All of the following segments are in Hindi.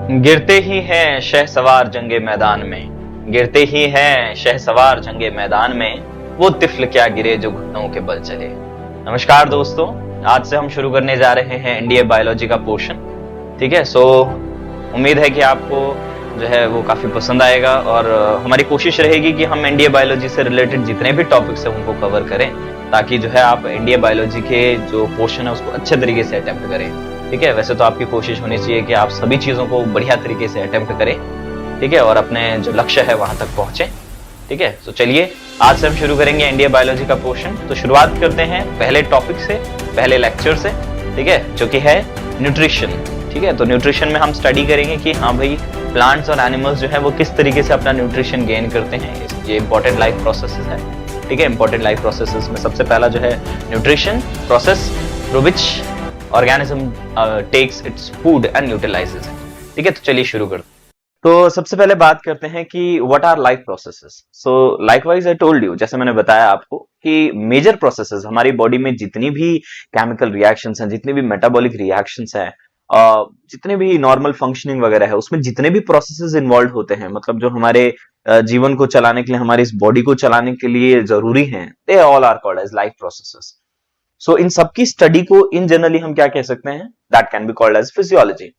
गिरते ही हैं शहसवार जंगे मैदान में, गिरते ही हैं शहसवार जंगे मैदान में, वो तिफल क्या गिरे जो घुटनों के बल चले। नमस्कार दोस्तों, आज से हम शुरू करने जा रहे हैं एनडीए बायोलॉजी का पोर्शन। ठीक है, सो उम्मीद है कि आपको जो है वो काफी पसंद आएगा और हमारी कोशिश रहेगी कि हम एनडीए बायोलॉजी से रिलेटेड जितने भी टॉपिक्स हैं उनको कवर करें, ताकि जो है आप एनडीए बायोलॉजी के जो पोर्शन है उसको अच्छे तरीके से अटेम्प्ट करें। ठीक है, वैसे तो आपकी कोशिश होनी चाहिए कि आप सभी चीजों को बढ़िया तरीके से अटेम्प्ट करें, ठीक है, और अपने जो लक्ष्य है वहां तक पहुंचे। ठीक है, तो चलिए आज से हम शुरू करेंगे एनडीए बायोलॉजी का पोर्शन। तो शुरुआत करते हैं पहले टॉपिक से, पहले लेक्चर से, ठीक है, जो कि है न्यूट्रिशन। ठीक है, तो न्यूट्रिशन में हम स्टडी करेंगे कि हाँ भाई प्लांट्स और एनिमल्स जो है वो किस तरीके से अपना न्यूट्रिशन गेन करते हैं। ये इंपॉर्टेंट लाइफ प्रोसेसेस है। ठीक है, इंपॉर्टेंट लाइफ प्रोसेसेस में सबसे पहला जो है nutrition process through which organism takes its food and utilises. ठीक है, तो चलिए शुरू करते हैं। तो सबसे पहले बात करते हैं कि what our life processes. So likewise I told you, जैसे मैंने बताया आपको कि मेजर प्रोसेसेस हमारी बॉडी में जितनी भी केमिकल रिएक्शंस हैं, जितनी भी मेटाबॉलिक रिएक्शंस हैं, जितने भी नॉर्मल फंक्शनिंग वगैरह है, उसमें जितने भी प्रोसेसेस इन्वॉल्व होते हैं, मतलब जो हमारे जीवन को चलाने के लिए, हमारी इस बॉडी को चलाने के लिए जरूरी हैं, they all are called as life processes. So इन सबकी स्टडी को इन जनरली हम क्या कह सकते हैं, that can be called as physiology.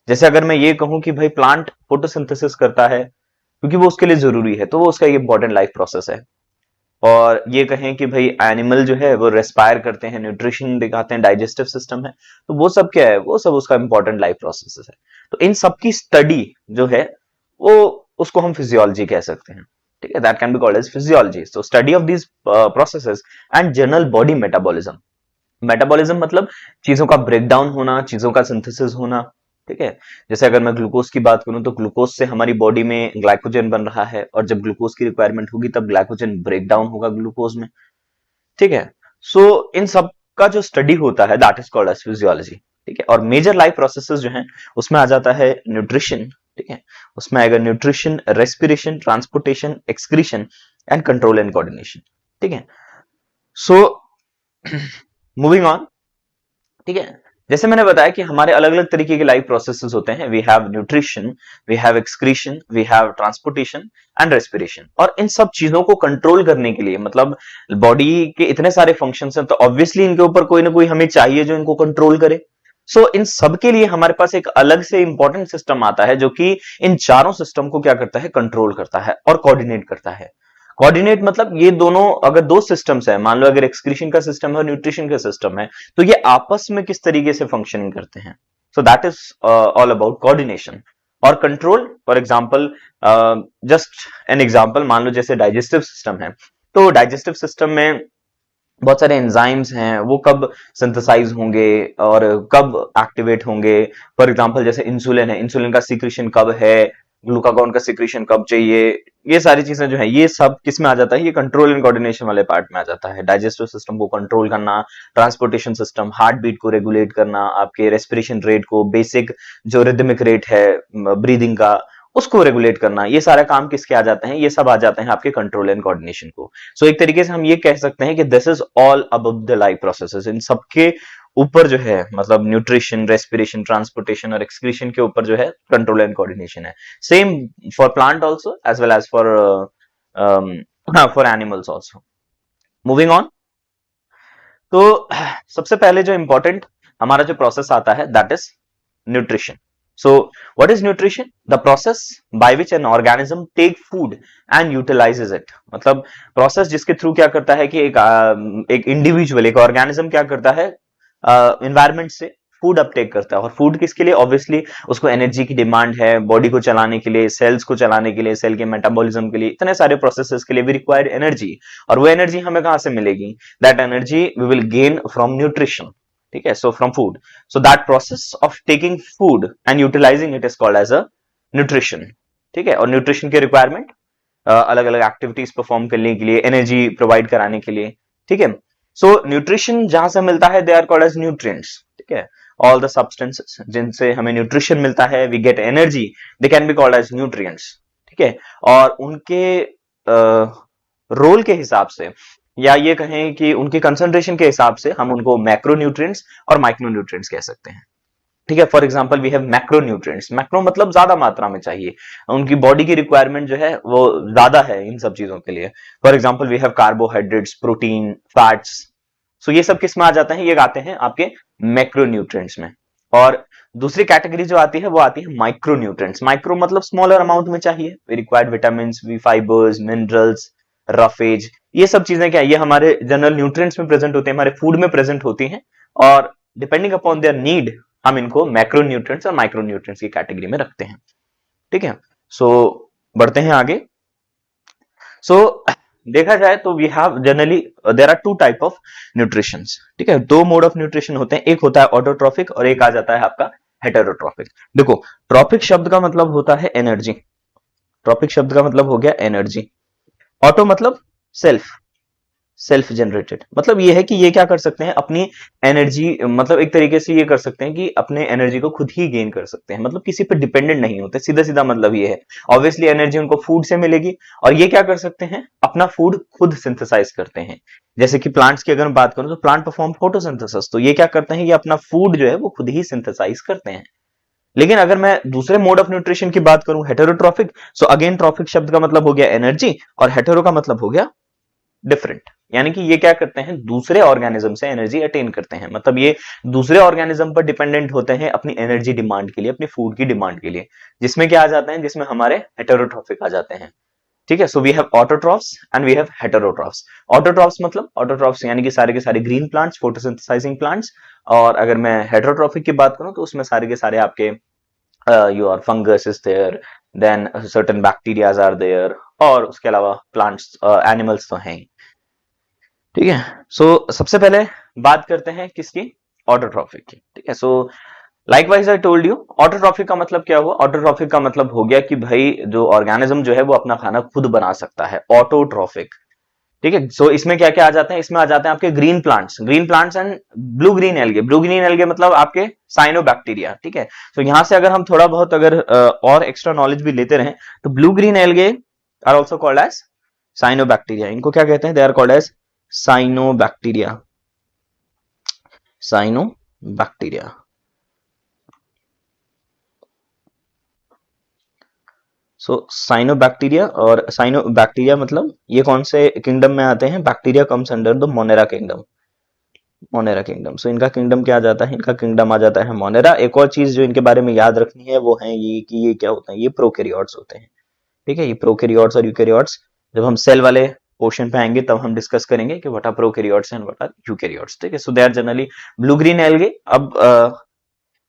जैसे अगर मैं ये कहूं कि भाई प्लांट फोटोसिंथेसिस करता है क्योंकि वो उसके लिए जरूरी है, तो वो उसका इंपॉर्टेंट लाइफ प्रोसेस है। और ये कहें कि भाई एनिमल जो है वो रेस्पायर करते हैं, न्यूट्रिशन दिखाते हैं, डाइजेस्टिव सिस्टम है, तो वो सब क्या है, वो सब उसका इंपॉर्टेंट लाइफ प्रोसेस है। तो इन सब की स्टडी जो है वो उसको हम फिजियोलॉजी कह सकते हैं। ठीक है, that can be called as physiology. So study of these processes and general body metabolism. Metabolism मतलब चीजों का ब्रेकडाउन होना, चीजों का सिंथेसिस होना। ठीक है, जैसे अगर मैं ग्लूकोज की बात करूं तो ग्लूकोज से हमारी बॉडी में ग्लाइकोजन बन रहा है, और जब ग्लूकोज की रिक्वायरमेंट होगी तब ग्लाइकोजन ब्रेकडाउन होगा ग्लूकोज में। ठीक है, सो इन सब का जो स्टडी होता है that is called as physiology. ठीक है, और मेजर लाइफ प्रोसेसेस जो हैं उसमें आ जाता है न्यूट्रिशन। ठीक है, उसमें आएगा nutrition, respiration, transportation, excretion and control and coordination. ठीक है, सो मूविंग ऑन। ठीक है, जैसे मैंने बताया कि हमारे अलग अलग तरीके के लाइफ प्रोसेसेस होते हैं। We have nutrition, we have excretion, we have transportation and respiration. और इन सब चीजों को कंट्रोल करने के लिए, मतलब बॉडी के इतने सारे फंक्शंस हैं, तो ऑब्वियसली इनके ऊपर कोई ना कोई हमें चाहिए जो इनको कंट्रोल करे। सो इन सब के लिए हमारे पास एक अलग से इंपॉर्टेंट सिस्टम आता है जो कि इन चारों सिस्टम को क्या करता है, कंट्रोल करता है और कोऑर्डिनेट करता है। कोऑर्डिनेट मतलब ये दोनों अगर दो सिस्टम्स है, मान लो अगर एक्सक्रीशन का सिस्टम है और न्यूट्रिशन का सिस्टम है, तो ये आपस में किस तरीके से फंक्शनिंग करते हैं। So that is all about coordination. और control, for example, just an example, मान लो जैसे डाइजेस्टिव सिस्टम है, तो डाइजेस्टिव सिस्टम में बहुत सारे एंजाइम्स हैं, वो कब सिंथेसाइज होंगे और कब एक्टिवेट होंगे। फॉर एग्जांपल जैसे इंसुलिन है, इंसुलिन का सीक्रेशन कब है, ग्लूकागॉन का सीक्रेशन कब चाहिए, ये सारी चीजें जो है ये सब किस में आ जाता है, ये कंट्रोल एंड कोऑर्डिनेशन वाले पार्ट में आ जाता है। डाइजेस्टिव सिस्टम को कंट्रोल करना, ट्रांसपोर्टेशन सिस्टम हार्ट बीट को रेगुलेट करना, आपके रेस्पिरेशन रेट को, बेसिक जो रिदमिक रेट है ब्रीदिंग का, उसको रेगुलेट करना, ये सारा काम किसके आ जाते हैं, ये सब आ जाते हैं आपके कंट्रोल एंड कोऑर्डिनेशन को। सो एक तरीके से हम ये कह सकते हैं कि this is all above the life processes. इन सबके ऊपर जो है, मतलब न्यूट्रिशन, रेस्पिरेशन, ट्रांसपोर्टेशन और एक्सक्रीशन के ऊपर जो है कंट्रोल एंड कोऑर्डिनेशन है। Same for plant also as well as for animals also. Moving on. तो सबसे पहले जो इंपॉर्टेंट हमारा जो प्रोसेस आता है that is nutrition. So, what is nutrition? The process by which an organism take food and utilizes it. मतलब प्रोसेस जिसके थ्रू क्या करता है कि एक इंडिविजुअल, एक ऑर्गेनिज्म क्या करता है, एनवायरनमेंट से फूड अपटेक करता है। और फूड किसके लिए, ऑब्वियसली उसको एनर्जी की डिमांड है, बॉडी को चलाने के लिए, सेल्स को चलाने के लिए, सेल के मेटाबॉलिज्म के लिए, इतने सारे प्रोसेसेस के लिए वी रिक्वायर एनर्जी। और वो एनर्जी हमें कहां से मिलेगी, that energy we will gain from nutrition. ठीक है, so from food. So that process of taking food and utilising it is called as a nutrition. ठीक है, और न्यूट्रिशन के रिक्वायरमेंट अलग अलग एक्टिविटीज परफॉर्म करने के लिए, एनर्जी प्रोवाइड कराने के लिए। ठीक है, सो न्यूट्रिशन जहां से मिलता है they are called as nutrients. ठीक है, ऑल द सब्सटेंसेस जिनसे हमें न्यूट्रिशन मिलता है, we get energy, they can be called as nutrients. ठीक है, और उनके रोल के हिसाब से, या ये कहें कि उनकी कंसंट्रेशन के हिसाब से हम उनको मैक्रो न्यूट्रिएंट्स और माइक्रो न्यूट्रिएंट्स कह सकते हैं। ठीक है। For example we have macro nutrients, macro मतलब ज्यादा मात्रा में चाहिए, उनकी बॉडी की रिक्वायरमेंट जो है वो ज्यादा है इन सब चीजों के लिए। For example we have carbohydrates, protein, fats. So ये सब किस में आ जाते हैं, ये आते हैं आपके मैक्रो न्यूट्रिएंट्स में। और दूसरी कैटेगरी जो आती है वो आती है माइक्रो न्यूट्रिएंट्स। माइक्रो मतलब स्मॉलर अमाउंट में चाहिए, we required vitamin, we fibres, minerals, roughage, ये सब चीजें क्या है, ये हमारे जनरल न्यूट्रिएंट्स में प्रेजेंट होते हैं, हमारे फूड में प्रेजेंट होती हैं, और डिपेंडिंग अपॉन देयर नीड हम इनको मैक्रो न्यूट्रिएंट्स और माइक्रो न्यूट्रिएंट्स की कैटेगरी में रखते हैं। ठीक है। सो बढ़ते हैं आगे। सो देखा जाए तो we have generally there are two type of nutritions. ठीक है, दो मोड ऑफ न्यूट्रिशन होते हैं, एक होता है ऑटोट्रॉफिक और एक आ जाता है आपका हेटेरोट्रॉफिक। देखो, ट्रॉफिक शब्द का मतलब होता है एनर्जी, ट्रॉफिक शब्द का मतलब हो गया एनर्जी। ऑटो मतलब सेल्फ, सेल्फ जनरेटेड, मतलब ये है कि ये क्या कर सकते हैं, अपनी एनर्जी, मतलब एक तरीके से ये कर सकते हैं कि अपने एनर्जी को खुद ही गेन कर सकते हैं, मतलब किसी पे डिपेंडेंट नहीं होते, सीधा सीधा मतलब ये है। ऑब्वियसली एनर्जी उनको फूड से मिलेगी, और ये क्या कर सकते हैं, अपना फूड खुद सिंथेसाइज करते हैं। जैसे कि प्लांट्स की अगर मैं बात करूं तो प्लांट परफॉर्म फोटोसिंथेसिस, तो ये क्या करते हैं, ये अपना फूड जो है वो खुद ही सिंथेसाइज करते हैं। लेकिन अगर मैं दूसरे मोड ऑफ न्यूट्रिशन की बात करूं, हेटेरोट्रॉफिक, सो अगेन ट्रॉफिक शब्द का मतलब हो गया एनर्जी, और हेटेरो का मतलब हो गया डिफरेंट, यानी कि ये क्या करते हैं, दूसरे ऑर्गेनिज्म से एनर्जी अटेन करते हैं, मतलब ये दूसरे ऑर्गेनिज्म पर डिपेंडेंट होते हैं अपनी एनर्जी डिमांड के लिए, अपनी फूड की डिमांड के लिए, जिसमें क्या आ जाते हैं, जिसमें हमारे हेटेरोट्रॉफिक आ जाते हैं। ठीक है। So we have autotrophs and we have heterotrophs. Autotrophs मतलब ऑटोट्रॉफ्स यानी कि सारे के सारे ग्रीन प्लांट्स, फोटोसिंथेसाइजिंग प्लांट्स, और अगर मैं हेटेरोट्रॉफिक की बात करूं तो उसमें सारे के सारे आपके your fungus is there, then certain bacterias are there, और उसके अलावा प्लांट्स, एनिमल्स तो हैं। ठीक है। सो सबसे पहले बात करते हैं किसकी, ऑटोट्रॉफिक की। ठीक है। सो likewise I told you, autotrophic का मतलब क्या हुआ, ऑटोट्रॉफिक का मतलब हो गया कि भाई जो ऑर्गेनिज्म जो है वो अपना खाना खुद बना सकता है, ऑटोट्रॉफिक। ठीक है। सो इसमें क्या क्या आ जाते हैं, इसमें आ जाते हैं आपके green plants, green plants and blue green algae. Blue green algae मतलब आपके साइनोबैक्टीरिया। ठीक है। तो यहां से अगर हम थोड़ा बहुत अगर और एक्स्ट्रा नॉलेज भी लेते रहे, तो blue green algae are also called as cyanobacteria. इनको क्या कहते हैं, they are called as cyanobacteria, cyanobacteria. So cyanobacteria, और साइनोबैक्टीरिया मतलब ये कौन से किंगडम में आते हैं, bacteria comes under the Monera kingdom, Monera kingdom. So इनका किंगडम क्या आ जाता है, इनका किंगडम आ जाता है मोनेरा। एक और चीज जो इनके बारे में याद रखनी है वो है ये कि ये क्या होता है, ये प्रोकैरियोट्स होते हैं। ठीक है। ये प्रोकैरियोट्स और यूकैरियोट्स, जब हम सेल वाले पोर्शन पे आएंगे तब हम डिस्कस करेंगे कि what are prokaryotes and what are eukaryotes. ठीक है। So they are generally blue green algae. अब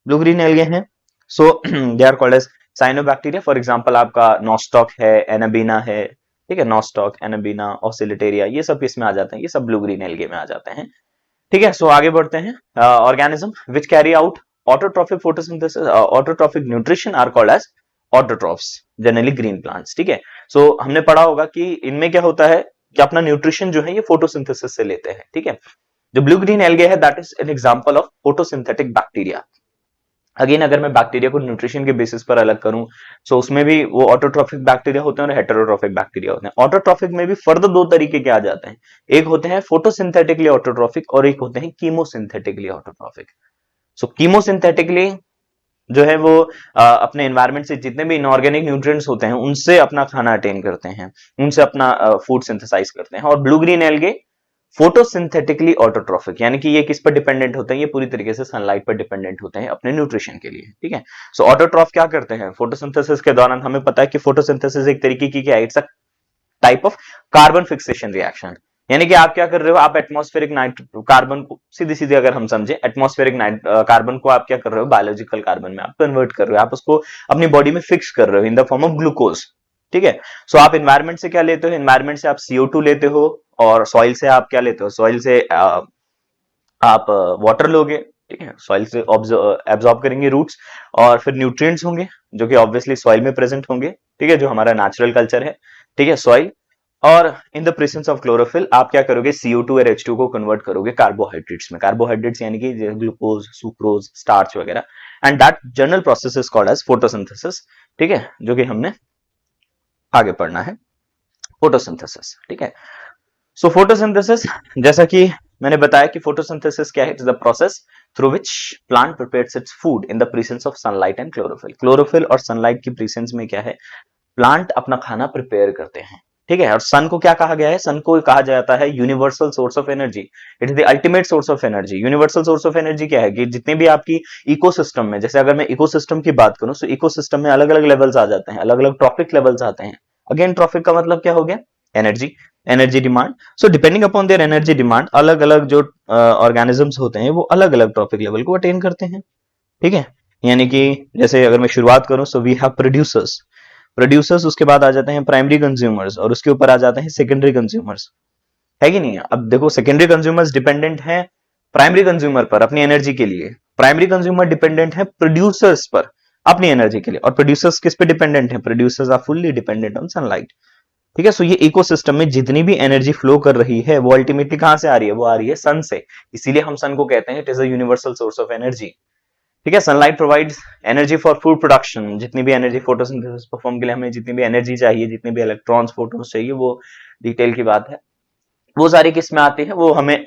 ब्लू ग्रीन एल्गे हैं, so they are called as cyanobacteria. For example आपका नॉस्टॉक है, एनाबीना है। ठीक है। नॉस्टॉक, एनाबीना, ऑसिलिटेरिया, ये सब किसमें आ जाते हैं, ये सब ब्लू ग्रीन एल्गे में आ जाते हैं। ठीक है। सो आगे बढ़ते हैं। Organism which carry out autotrophic photosynthesis, autotrophic nutrition are called as autotrophs, generally green plants. ठीक है। सो हमने पढ़ा होगा कि इनमें क्या होता है कि अपना न्यूट्रिशन जो है ये फोटोसिंथेसिस से लेते हैं। ठीक है। जो ब्लू ग्रीन एल्गे है that is an example of photosynthetic bacteria. Again अगर मैं बैक्टीरिया को न्यूट्रिशन के बेसिस पर अलग करूं, सो उसमें भी वो ऑटोट्रॉफिक बैक्टीरिया होते हैं और हेटेरोट्रॉफिक बैक्टीरिया होते हैं। ऑटोट्रॉफिक में भी फर्दर दो तरीके के आ जाते हैं, एक होते हैं फोटोसिंथेटिकली ऑटोट्रॉफिक और एक होते हैं कीमोसिंथेटिकली ऑटोट्रॉफिक। सो कीमोसिंथेटिकली जो है वो अपने एनवायरमेंट से जितने भी इनऑर्गेनिक न्यूट्रिएंट्स होते हैं उनसे अपना खाना अटेन करते हैं, उनसे अपना फूड सिंथेसाइज करते हैं। और blue green algae photosynthetically autotrophic, यानी कि ये किस पर डिपेंडेंट होते हैं, ये पूरी तरीके से सनलाइट पर डिपेंडेंट होते हैं अपने न्यूट्रिशन के लिए। ठीक है। सो ऑटोट्रॉफ क्या करते हैं, फोटोसिंथेसिस के दौरान हमें पता है कि फोटोसिंथेसिस एक तरीके की क्या है, it's a type of carbon fixation reaction. यानी कि आप क्या कर रहे हो, आप एटमॉस्फेरिक कार्बन को सीधी सीधी अगर हम समझे, एटमॉस्फेरिक कार्बन को आप क्या कर रहे हो, बायोलॉजिकल कार्बन में आप कन्वर्ट कर रहे हो, आप उसको अपनी बॉडी में फिक्स कर रहे हो in the form of glucose. ठीक है। सो आप एनवायरमेंट से क्या लेते हो, एनवायरमेंट से आप CO2 लेते हो, और सॉइल से आप क्या लेते हो, सॉइल से आप वाटर लोगे। ठीक है। सॉइल से एब्जॉर्ब करेंगे रूट्स, और फिर न्यूट्रिएंट्स होंगे जो कि ऑब्वियसली सॉइल में प्रेजेंट होंगे। ठीक है। जो हमारा नेचुरल कल्चर है। ठीक है। सॉइल, और in the presence of chlorophyll आप क्या करोगे, CO2 और H2 को कन्वर्ट करोगे कार्बोहाइड्रेट्स में। कार्बोहाइड्रेट्स यानी कि ग्लूकोज, सुक्रोज, स्टार्च वगैरह, and that general process is called as photosynthesis. ठीक है। जो कि हमने आगे पढ़ना है, फोटोसिंथेसिस। ठीक है। सो फोटोसिंथेसिस, जैसा कि मैंने बताया कि फोटोसिंथेसिस क्या है, it is the process through which plant prepares its food in the presence of sunlight and chlorophyll. Chlorophyll और sunlight की presence में क्या है, प्लांट अपना खाना प्रिपेयर करते हैं, ठीक है। और सन को क्या कहा गया है, सन को कहा जाता है universal source of energy. It is the ultimate source of energy. Universal source of energy क्या है कि जितने भी आपकी इकोसिस्टम में, जैसे अगर मैं इकोसिस्टम की बात करूं तो इकोसिस्टम में अलग अलग लेवल्स आ जाते हैं, अलग अलग ट्रॉफिक लेवल्स आते हैं। अगेन ट्रॉफिक का मतलब क्या हो गया, energy, energy demand. So depending upon their energy demand अलग अलग जो ऑर्गेनिजम्स होते हैं वो अलग अलग ट्रॉफिक लेवल को अटेन करते हैं, ठीक है। यानी कि जैसे अगर मैं शुरुआत करूं, so we have producers, producers, उसके बाद आ जाते हैं प्राइमरी कंज्यूमर्स और उसके ऊपर आ जाते हैं सेकेंडरी कंज्यूमर्स, है कि नहीं। अब देखो सेकेंडरी कंज्यूमर्स डिपेंडेंट हैं प्राइमरी कंज्यूमर पर अपनी एनर्जी के लिए, प्राइमरी कंज्यूमर डिपेंडेंट है प्रोड्यूसर्स पर अपनी एनर्जी के लिए, और प्रोड्यूसर्स किस पे डिपेंडेंट है, producers are fully dependent on sunlight, ठीक है। सो ये इकोसिस्टम में जितनी भी एनर्जी फ्लो कर रही है वो अल्टीमेटली कहां से आ रही है, वो आ रही है सन से। इसीलिए हम सन को कहते हैं it is a universal source of energy, ठीक है। Sunlight provides energy for food production. जितनी भी एनर्जी फोटोसिंथेसिस परफॉर्म के लिए हमें जितनी भी एनर्जी चाहिए, जितने भी इलेक्ट्रॉन्स फोटोन्स चाहिए, वो डिटेल की बात है, वो सारी किस में आती है, वो हमें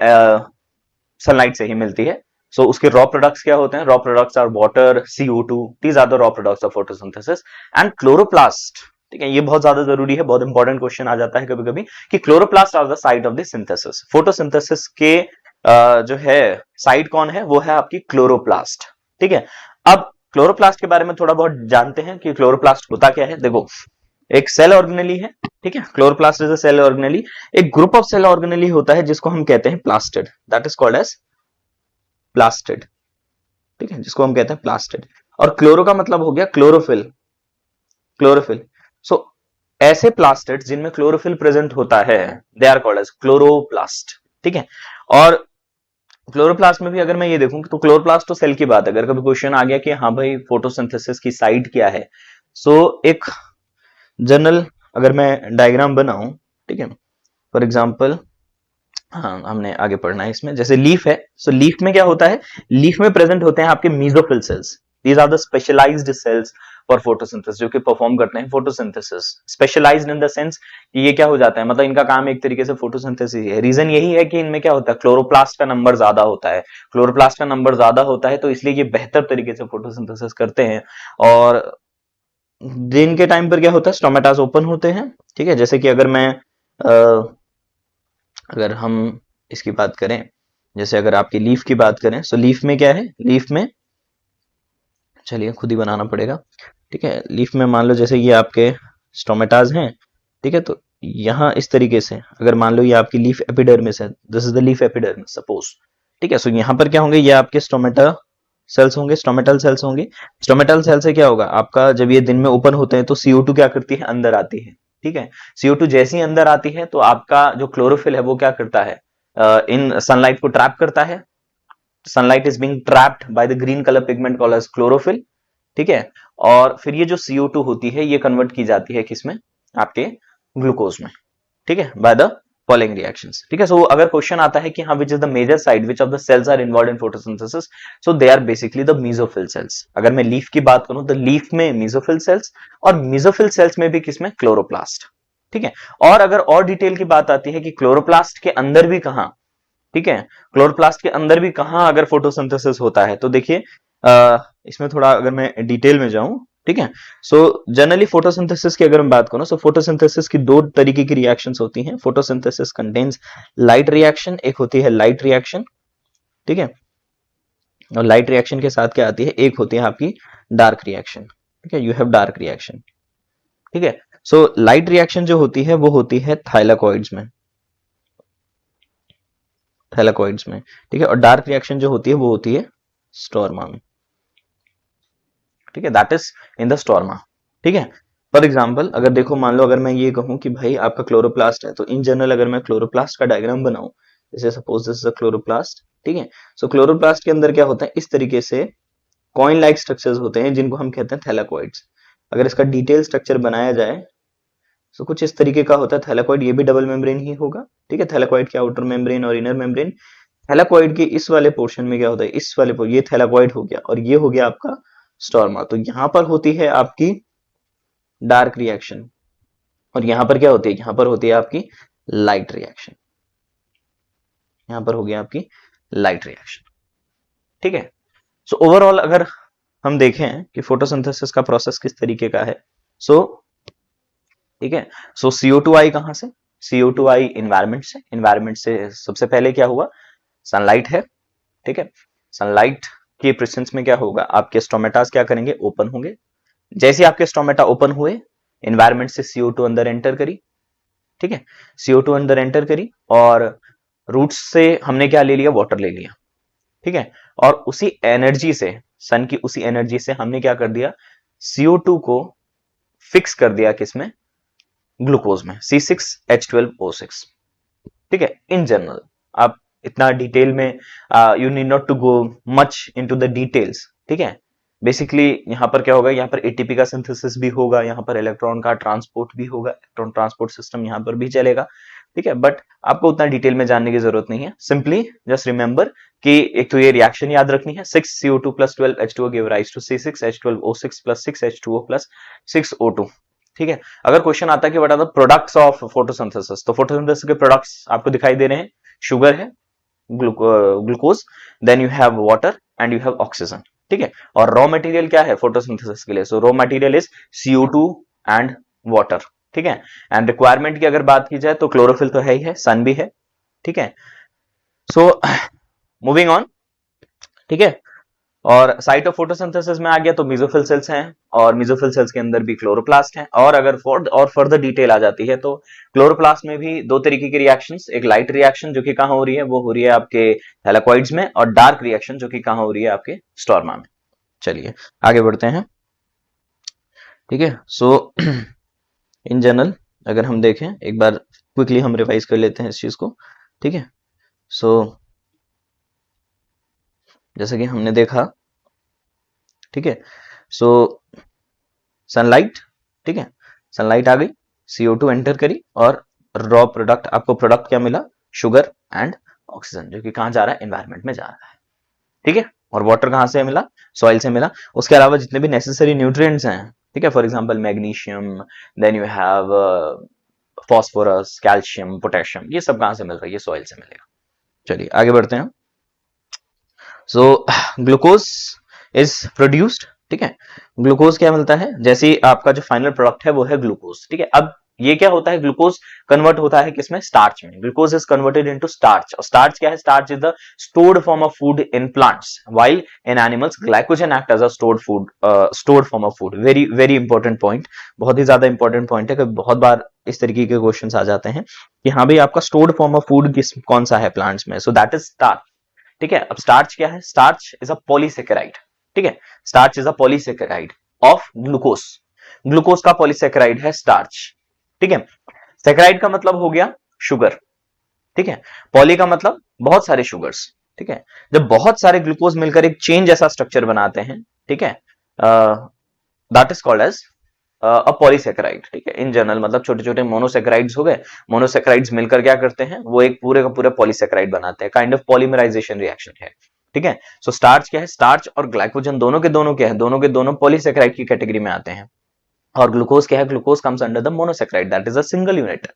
सनलाइट से ही मिलती है। सो उसके रॉ प्रोडक्ट्स क्या होते हैं, raw products are water, CO2, these are the raw products of photosynthesis and chloroplast, ठीक है। ये बहुत ज्यादा जरूरी है, बहुत इंपॉर्टेंट क्वेश्चन आ जाता है कभी कभी कि chloroplast are the site of the synthesis. Photosynthesis के जो है साइट कौन है, वो है आपकी क्लोरोप्लास्ट, ठीक है। अब क्लोरोप्लास्ट के बारे में थोड़ा बहुत जानते हैं कि क्लोरोप्लास्ट होता क्या है। देखो एक सेल ऑर्गेनेली है, ठीक है, chloroplast is a cell organelle. एक ग्रुप ऑफ सेल ऑर्गेनेली होता है जिसको हम कहते हैं plastid, that is called as plastid, ठीक है, जिसको हम कहते हैं प्लास्टिड। और क्लोरो का मतलब हो गया क्लोरोफिल, क्लोरोफिल। सो ऐसे प्लास्टिड जिनमें क्लोरोफिल प्रेजेंट होता है they are called as chloroplast, ठीक है। और क्लोरोप्लास्ट में भी अगर मैं ये देखूं तो क्लोरोप्लास्ट तो सेल की बात है। अगर कभी क्वेश्चन आ गया कि हाँ भाई फोटोसिंथेसिस की साइट क्या है, सो एक जनरल अगर मैं डायग्राम बनाऊं, ठीक है, फॉर एग्जांपल, हाँ हमने आगे पढ़ना है इसमें, जैसे लीफ है, सो लीफ में क्या होता है, लीफ में प्रेजेंट होते हैं आपके mesophyll cells. These are the specialised cells for photosynthesis, जो कि परफॉर्म करते हैं photosynthesis. Specialised in the sense कि ये क्या हो जाता है, मतलब इनका काम एक तरीके से फोटोसिंथेसिस है। रीजन यही है कि इनमें क्या होता है, क्लोरोप्लास्ट का नंबर ज्यादा होता है, क्लोरोप्लास्ट का नंबर ज्यादा होता है, तो इसलिए ये बेहतर तरीके से फोटोसिंथेसिस करते हैं। और दिन के टाइम पर क्या होता है, स्टोमेटास ओपन होते हैं, ठीक है। जैसे कि अगर मैं अगर हम इसकी बात करें, जैसे अगर आपकी लीफ की बात करें, सो लीफ में क्या है, लीफ में चलिए खुद ही बनाना पड़ेगा, ठीक है। लीफ में मान लो जैसे ये आपके स्टोमेटाज हैं, ठीक है, तो यहां इस तरीके से अगर मान लो ये आपकी लीफ एपिडर्मिस है, this is the leaf epidermis suppose, ठीक है। सो यहां पर क्या होंगे, ये आपके स्टोमेटा सेल्स होंगे, स्टोमेटल सेल्स होंगे। स्टोमेटल सेल से क्या होगा आपका, जब ये दिन में ओपन होते हैं तो CO2 क्या करती है, अंदर आती है, ठीक है। CO2 जैसी अंदर आती है तो आपका जो क्लोरोफिल है वो क्या करता है, इन सनलाइट को ट्रैप करता है। Sunlight is being trapped by the green colour pigment called as chlorophyll, ठीक है। और फिर ये जो CO2 होती है ये कन्वर्ट की जाती है किसमें, आपके ग्लूकोज में, ठीक है, बाय द फॉलोइंग रिएक्शंस, ठीक है। सो अगर क्वेश्चन आता है कि हाँ which is the major side which of the cells are involve in photosynthesis, so they are basically the mesophyll cells. अगर मैं लीफ की बात करूं तो लीफ में मेसोफिल सेल्स, और मेसोफिल सेल्स में भी किसमें, क्लोरोप्लास्ट, ठीक है। और अगर और डिटेल की बात आती है कि क्लोरोप्लास्ट के अंदर भी कहां, ठीक है, क्लोरोप्लास्ट के अंदर भी कहां अगर फोटोसिंथेसिस होता है, तो देखिए इसमें थोड़ा अगर मैं डिटेल में जाऊं, ठीक है। सो जनरली फोटोसिंथेसिस की अगर मैं बात करूं, सो फोटोसिंथेसिस की दो तरीके की रिएक्शंस होती हैं। फोटोसिंथेसिस कंटेन्स लाइट रिएक्शन, एक होती है लाइट रिएक्शन, ठीक है। और लाइट रिएक्शन के साथ क्या आती है, एक होती है आपकी डार्क रिएक्शन, ठीक है, यू हैव डार्क रिएक्शन, ठीक है। सो लाइट रिएक्शन जो होती है वो होती है थाइलाकॉइड्स में, थैलाकॉइड्स में, ठीक है। और डार्क रिएक्शन जो होती है वो होती है स्टोरमा में, ठीक है, दैट इज इन द स्टोरमा, ठीक है। फॉर एग्जांपल अगर देखो मान लो अगर मैं ये कहूं कि भाई आपका क्लोरोप्लास्ट है, तो इन जनरल अगर मैं क्लोरोप्लास्ट का डायग्राम बनाऊं, जैसे suppose this is a chloroplast, ठीक है। सो क्लोरोप्लास्ट के अंदर क्या होता है, इस तरीके से कॉइन लाइक स्ट्रक्चर्स होते हैं जिनको हम कहते हैं थैलाकॉइड्स। अगर इसका डिटेल स्ट्रक्चर बनाया जाए तो कुछ इस तरीके का होता है थैलाकॉइड, ये भी डबल मेम्ब्रेन ही होगा, ठीक है। थैलाकॉइड के आउटर मेम्ब्रेन और इनर मेम्ब्रेन। थैलाकॉइड के इस वाले पोर्शन में क्या होता है, इस वाले ये थैलाकॉइड हो गया और ये हो गया आपका स्टोरमा। तो यहां पर होती है आपकी डार्क रिएक्शन और यहां पर क्या होती है, यहां पर होती है आपकी लाइट रिएक्शन, यहां पर हो गया आपकी लाइट रिएक्शन, ठीक है। सो ओवरऑल अगर हम देखें कि फोटोसिंथेसिस का प्रोसेस किस तरीके का है, सो ठीक है। सो CO2 आई कहां से? CO2 आई इन्वायरमेंट से सबसे पहले क्या हुआ? सनलाइट है, ठीक है। सनलाइट के प्रेजेंस में क्या होगा? आपके स्टोमेटास क्या करेंगे? ओपन होंगे। जैसे आपके स्टोमेटा ओपन हुए, इन्वायरमेंट से CO2 अंदर एंटर करी, ठीक है। CO2 अंदर एंटर करी और रूट्स से हमने क्या ले लिया? वाटर ले लिया, ठीक है। और उसी एनर्जी से, सन की उसी एनर्जी से हमने क्या कर दिया? CO2 को फिक्स कर दिया किसमें? ग्लूकोज में, C6H12O6, ठीक है। इन जनरल आप इतना डिटेल में you need not to go much into the details, ठीक है। बेसिकली यहां पर क्या होगा? यहां पर एटीपी का सिंथेसिस भी होगा, यहां पर इलेक्ट्रॉन का ट्रांसपोर्ट भी होगा, इलेक्ट्रॉन ट्रांसपोर्ट सिस्टम यहां पर भी चलेगा, ठीक है। बट आपको उतना डिटेल में जानने की जरूरत नहीं है। सिंपली जस्ट रिमेंबर कि एक तो ये रिएक्शन याद रखनी है, 6CO2 + 12H2O give rise to C6H12O6 + 6H2O + 6O2, ठीक है। अगर क्वेश्चन आता है कि what are the products of photosynthesis, तो फोटोसिंथेसिस के प्रोडक्ट्स आपको दिखाई दे रहे हैं, शुगर है, glucose, then you have water and you have oxygen, ठीक है। और रॉ मटेरियल क्या है फोटोसिंथेसिस के लिए? सो raw material is CO2 and water, ठीक है। एंड रिक्वायरमेंट की अगर बात की जाए तो क्लोरोफिल तो है ही है, सन भी है, ठीक है। सो मूविंग ऑन, ठीक है। और साइट ऑफ फोटोसिंथेसिस में आ गया तो मेसोफिल सेल्स हैं, और मेसोफिल सेल्स के अंदर भी क्लोरोप्लास्ट हैं। और अगर फर्दर डिटेल आ जाती है तो क्लोरोप्लास्ट में भी दो तरीके की रिएक्शंस, एक लाइट रिएक्शन जो कि कहां हो रही है? वो हो रही है आपके थैलेकॉइड्स में, और डार्क रिएक्शन जो कि कहां हो रही है? आपके स्टोरमा में। चलिए आगे बढ़ते हैं, ठीक है। सो इन जनरल अगर हम देखें, एक बार क्विकली हम रिवाइज कर लेते हैं इस चीज को, ठीक है। सो जैसे कि हमने देखा, ठीक है। सो सनलाइट, ठीक है, सनलाइट आ गई, CO2 एंटर करी, और रॉ प्रोडक्ट, आपको प्रोडक्ट क्या मिला? शुगर एंड ऑक्सीजन, जो कि कहां जा रहा है? एनवायरमेंट में जा रहा है, ठीक है। और वाटर कहां से मिला? सॉइल से मिला। उसके अलावा जितने भी नेसेसरी न्यूट्रिएंट्स हैं, ठीक है, for example magnesium, then you have phosphorus, calcium, potassium, ये सब कहां से मिल रहा है? ये सॉइल से मिलेगा। चलिए आगे बढ़ते हैं। सो ग्लूकोज इज प्रोड्यूस्ड, ठीक है। ग्लूकोज क्या मिलता है? जैसे ही आपका जो फाइनल प्रोडक्ट है वो है ग्लूकोज, ठीक है। अब ये क्या होता है? ग्लूकोज कन्वर्ट होता है किसमें? स्टार्च में। Glucose is converted into starch. और स्टार्च क्या है? Starch is the stored form of food in plants, while in animals glycogen act as a stored form of food. Very very important point, बहुत ही ज्यादा इंपॉर्टेंट पॉइंट है कि बहुत बार इस तरीके के क्वेश्चन आ जाते हैं कि हाँ भाई आपका स्टोर्ड फॉर्म ऑफ फूड कौन सा है प्लांट्स में? सो दैट इज स्टार्च, ठीक है। अब स्टार्च क्या है? स्टार्च इज अ पॉलीसेकेराइड, ठीक है। Starch is a polysaccharide of glucose. Glucose का पॉलीसेकेराइड है स्टार्च, ठीक है। सेकेराइड का मतलब हो गया शुगर, ठीक है। पॉली का मतलब बहुत सारे शुगर्स, ठीक है। जब बहुत सारे ग्लूकोज मिलकर एक चेन जैसा स्ट्रक्चर बनाते हैं, ठीक है, that is called as a polysaccharide, ठीक है। इन जनरल मतलब छोटे छोटे मोनोसेकेराइड्स हो गए, मोनोसेकेराइड्स मिलकर क्या करते हैं? वो एक पूरे का पूरा पॉलीसेकेराइड बनाते हैं, काइंड ऑफ पॉलीमराइजेशन रिएक्शन है, ठीक है। सो स्टार्च क्या है? स्टार्च और ग्लाइकोजन दोनों के दोनों क्या है? दोनों के दोनों पॉलीसेकेराइड की कैटेगरी में आते हैं। और ग्लूकोज क्या है? Glucose comes under the monosaccharide, that is a single unit,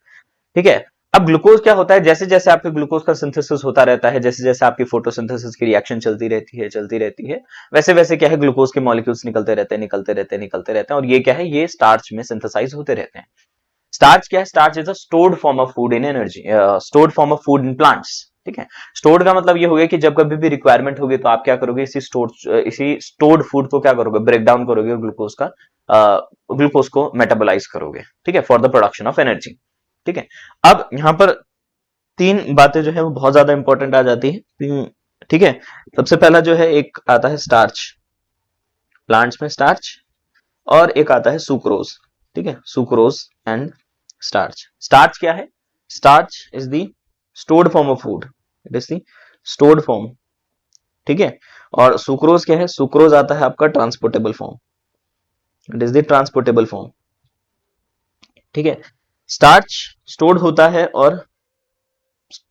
ठीक है। अब ग्लूकोज क्या होता है? जैसे जैसे आपके ग्लूकोज का सिंथेसिस होता रहता है, जैसे जैसे आपकी फोटोसिंथेसिस की रिएक्शन चलती रहती है, वैसे वैसे क्या है? ग्लूकोज के मॉलिक्यूल्स निकलते रहते हैं, और ये क्या है? ये स्टार्च में सिंथेसाइज होते रहते हैं। स्टार्च क्या है? Starch is a stored form of food in energy, stored form of food in plants, ठीक है। स्टोर्ड का मतलब ये हो गया कि जब कभी भी रिक्वायरमेंट होगी तो आप क्या करोगे? इसी स्टोर्ड फूड को क्या करोगे? ब्रेक डाउन करोगे, ग्लूकोज का ग्लूकोज को मेटाबोलाइज करोगे, ठीक है, for the production of energy, ठीक है। अब यहां पर तीन बातें जो है वो बहुत ज्यादा इंपॉर्टेंट आ जाती है, ठीक है। सबसे पहला जो है एक आता है स्टार्च, प्लांट्स में स्टार्च, और एक आता है सुक्रोज, ठीक है, सुक्रोज एंड स्टार्च। स्टार्च क्या है? Starch is the stored form of food, it is the stored form, ठीक है। और सुक्रोज क्या है? सुक्रोज आता है आपका transportable form, it is the transportable form, ठीक है। स्टार्च स्टोर्ड होता है और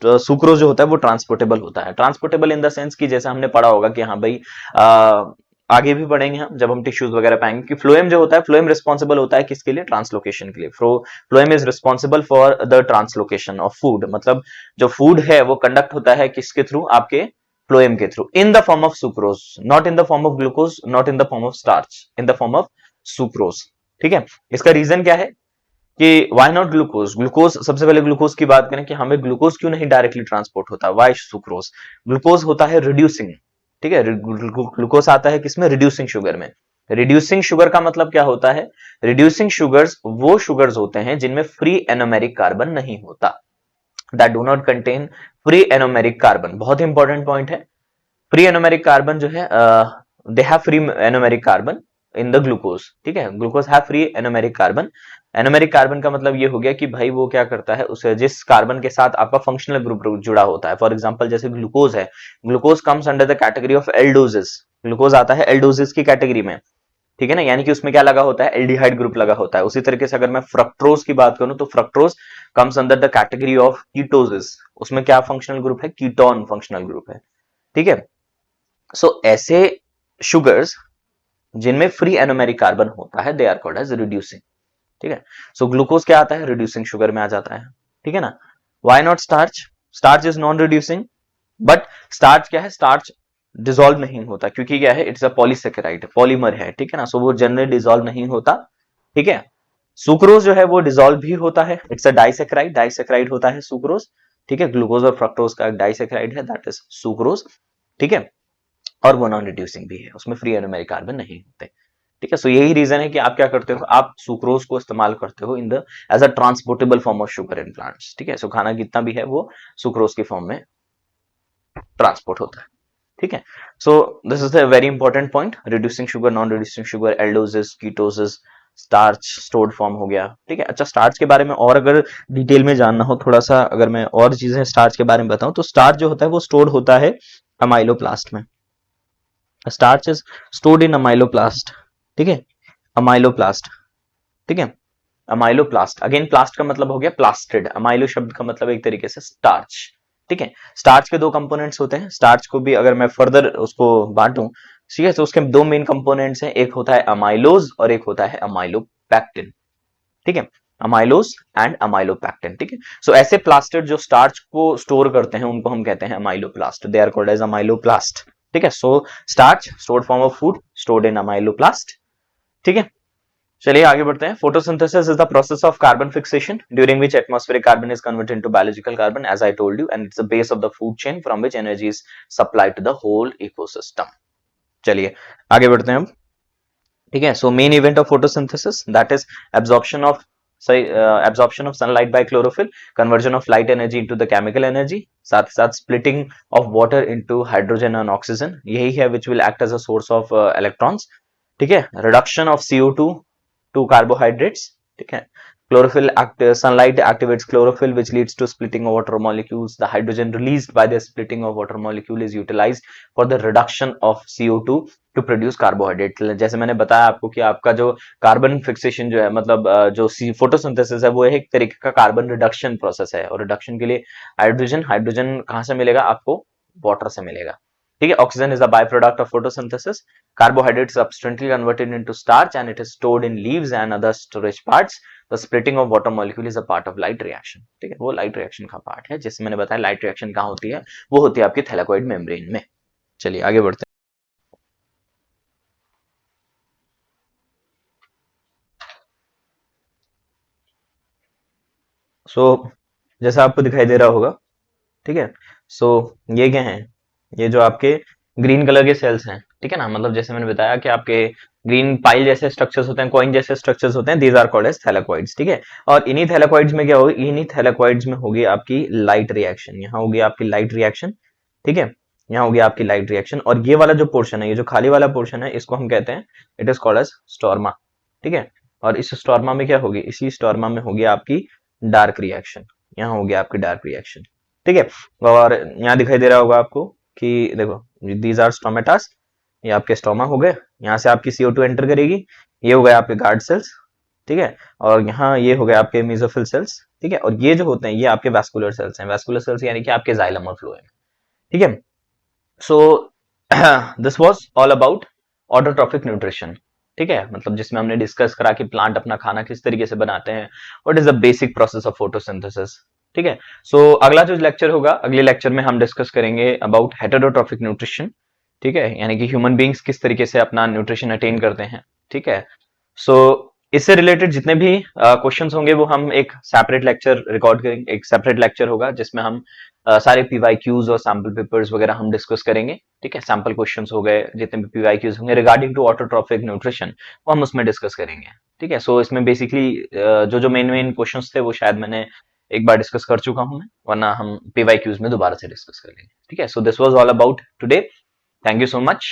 सुक्रोज जो होता है वो ट्रांसपोर्टेबल होता है। ट्रांसपोर्टेबल इन द सेंस कि जैसा हमने पढ़ा होगा कि हाँ भाई आगे भी पढ़ेंगे हम जब हम टिश्यूज वगैरह पाएंगे कि फ्लोएम जो होता है, फ्लोएम रिस्पॉन्सिबल होता है किसके लिए? ट्रांसलोकेशन के लिए। Phloem is responsible for the translocation of food, मतलब जो फूड है वो कंडक्ट होता है किसके थ्रू? आपके फ्लोएम के through in the form of sucrose, not in the form of glucose, not in the form of starch, in the form of sucrose. ठीक है, इसका रीजन क्या है कि व्हाई नॉट ग्लूकोज? ग्लूकोज, सबसे पहले ग्लूकोज की बात करें कि हमें ग्लूकोज क्यों नहीं डायरेक्टली ट्रांसपोर्ट होता, व्हाई सुक्रोज? ग्लूकोज होता है रिड्यूसिंग, ठीक है, ग्लूकोज आता है किसमें? रिड्यूसिंग शुगर में। रिड्यूसिंग शुगर का मतलब क्या होता है? रिड्यूसिंग शुगर्स वो शुगर्स होते हैं जिनमें फ्री एनोमेरिक कार्बन नहीं होता, that do not contain free anomeric carbon. बहुत इंपॉर्टेंट पॉइंट है। फ्री एनोमेरिक कार्बन जो है, they have free anomeric carbon in the glucose, ठीक है, glucose have free anomeric carbon. Anomeric carbon का मतलब ये हो गया कि भाई वो क्या करता है, उसे जिस कार्बन के साथ आपका फंक्शनल ग्रुप जुड़ा होता है, फॉर एग्जांपल जैसे ग्लूकोज है, glucose comes under the category of aldoses, glucose आता है एल्डोजेस की कैटेगरी में, ठीक है ना, यानी कि उसमें क्या लगा होता है? एल्डिहाइड ग्रुप लगा होता है। उसी तरीके से अगर मैं फ्रक्टोज की बात करूं तो fructose comes under the category of ketoses, उसमें क्या फंक्शनल ग्रुप है? कीटोन फंक्शनल ग्रुप है, ठीक है। सो ऐसे शुगर्स जिनमें फ्री एनोमेरिक कार्बन होता है, they are called as reducing, ठीक है। सो ग्लूकोज क्या आता है? रिड्यूसिंग शुगर में आ जाता है, ठीक है ना। Why not starch? Starch is non reducing, but starch क्या है? स्टार्च डिसॉल्व नहीं होता, क्योंकि क्या है? इट्स अ पॉलीसेकेराइड, पॉलीमर है, ठीक है ना, सो वो जनरली डिसॉल्व नहीं होता, ठीक है। सुक्रोज जो है वो डिसॉल्व भी होता है, इट्स अ डाइसेकेराइड, डाइसेकेराइड होता है सुक्रोज, ठीक है। ग्लूकोज और फ्रक्टोज का डाइसेकेराइड है, दैट इज सुक्रोज, ठीक है। और वो नॉन रिड्यूसिंग भी है, उसमें फ्री एरोमेटिक कार्बन नहीं होते, ठीक है। सो यही रीजन है कि आप क्या करते हो, आप सुक्रोज को इस्तेमाल करते हो in the as a transportable form of sugar in plants, ठीक है। सो खाना कितना भी है वो सुक्रोज की फॉर्म में ट्रांसपोर्ट होता है, ठीक है। So this is the very important point, reducing sugar, non reducing sugar, aldoses, ketoses, starch stored form हो गया, ठीक है। अच्छा, स्टार्च के बारे में और अगर डिटेल में जानना हो थोड़ा सा, अगर मैं और चीजें स्टार्च के बारे में बताऊं तो स्टार्च जो होता है वो स्टोर्ड होता है अमाइलोप्लास्ट में। Starch is stored in amyloplast, ठीक है, अमाइलोप्लास्ट, ठीक है। अमाइलोप्लास्ट, अगेन प्लास्ट का मतलब हो गया प्लास्टिड, अमाइलो शब्द का मतलब एक तरीके से स्टार्च, ठीक है। स्टार्च के दो कंपोनेंट्स होते हैं, स्टार्च को भी अगर मैं फर्दर उसको बांटूं, ठीक है, तो उसके दो मेन कंपोनेंट्स हैं, एक होता है अमाइलोज और एक होता है अमाइलोपैक्टिन, ठीक है, अमाइलोज एंड अमाइलोपैक्टिन, ठीक है। सो ऐसे प्लास्टिड जो स्टार्च को स्टोर करते हैं उनको हम कहते हैं amyloplast, they are called as amyloplast, ठीक है। So starch stored form of food, stored in amyloplast, ठीक है। चलिए आगे बढ़ते हैं। Photosynthesis is the process of carbon fixation during which atmospheric carbon is converted into biological carbon, as I told you, and it's the base of the food chain from which energy is supplied to the whole ecosystem. चलिए आगे बढ़ते हैं हम, ठीक है। So main event of photosynthesis, that is absorption of absorption of sunlight by chlorophyll, conversion of light energy into the chemical energy, साथ साथ splitting of water into hydrogen and oxygen, यही है which will act as a source of electrons, ठीक है। reduction of CO2 to carbohydrates, ठीक है। chlorophyll sunlight activates chlorophyll which leads to splitting of water molecules, the hydrogen released by the splitting of water molecule is utilized for the reduction of CO2 to produce carbohydrate। जैसे मैंने बताया आपको कि आपका जो कार्बन फिक्सेशन जो है, मतलब जो फोटोसिंथेसिस है वो एक तरीके का कार्बन रिडक्शन प्रोसेस है, और रिडक्शन के लिए हाइड्रोजन, हाइड्रोजन कहां से मिलेगा आपको? वाटर से मिलेगा, ठीक है। Oxygen is the by product of photosynthesis, carbohydrate subsequently converted into starch and it is stored in leaves and other storage parts, the splitting of water molecule is a part of light reaction, ठीक है, वो लाइट रिएक्शन का पार्ट है। जैसे मैंने बताया लाइट रिएक्शन कहाँ होती है, वो होती है आपकी थैलेकॉइड मेम्ब्रेन में। चलिए आगे बढ़ते हैं। जैसा आपको दिखाई दे रहा होगा, ठीक है। ये क्या है? ये जो आपके ग्रीन कलर के सेल्स हैं, ठीक है ना, मतलब जैसे मैंने बताया कि आपके ग्रीन पाइल जैसे स्ट्रक्चर्स होते हैं, कॉइन जैसे स्ट्रक्चर्स होते हैं, these are called as thylakoids, ठीक है। और इन्हीं थैलेकॉइड्स में क्या होगी? इन्हीं थैलेकॉइड्स में होगी आपकी लाइट रिएक्शन, यहाँ होगी आपकी लाइट रिएक्शन, ठीक है, यहाँ होगी आपकी लाइट रिएक्शन। और ये वाला जो पोर्शन है, ये जो खाली वाला पोर्शन है, इसको हम कहते हैं, इट इज कॉल्ड एज स्टोर्मा, ठीक है। और इस स्टोर्मा में क्या होगी? इसी स्टोर्मा में होगी आपकी डार्क रिएक्शन, यहाँ होगी आपकी डार्क रिएक्शन, ठीक है। और यहाँ दिखाई दे रहा होगा आपको कि देखो, दीज आर स्टोमेटास, ये आपके स्टोमा हो गए, यहाँ से आपकी CO2 एंटर करेगी, ये हो गए आपके गार्ड सेल्स, ठीक है। और यहाँ ये हो गए आपके मेसोफिल सेल्स, ठीक है। और ये जो होते हैं ये आपके वैस्कुलर सेल्स हैं, वैस्कुलर सेल्स यानी कि आपके जाइलम और फ्लोएम, ठीक है। So this was all about autotrophic nutrition, ठीक है, मतलब जिसमें हमने डिस्कस करा कि प्लांट अपना खाना किस तरीके से बनाते हैं, what is the basic process of photosynthesis, ठीक है। सो अगला जो लेक्चर होगा, अगले लेक्चर में हम डिस्कस करेंगे अबाउट हेटेरोट्रॉफिक न्यूट्रिशन, ठीक है, यानी कि ह्यूमन बींग्स किस तरीके से अपना न्यूट्रिशन अटेन करते हैं, ठीक है। सो इससे रिलेटेड जितने भी क्वेश्चंस होंगे वो हम एक सेपरेट लेक्चर रिकॉर्ड करेंगे, एक सेपरेट लेक्चर होगा जिसमें हम सारे पीवाईक्यूज और सैम्पल पेपर्स वगैरह हम डिस्कस करेंगे, ठीक है। सैम्पल क्वेश्चंस हो गए, जितने भी पीवाईक्यूज होंगे रिगार्डिंग टू ऑटोट्रॉफिक न्यूट्रिशन वो हम उसमें डिस्कस करेंगे, ठीक है। सो इसमें बेसिकली जो जो मेन मेन क्वेश्चंस थे वो शायद मैंने एक बार डिस्कस कर चुका हूं मैं, वरना हम पीवाईक्यूज में दोबारा से डिस्कस कर लेंगे, ठीक है। So this was all about today. Thank you so much.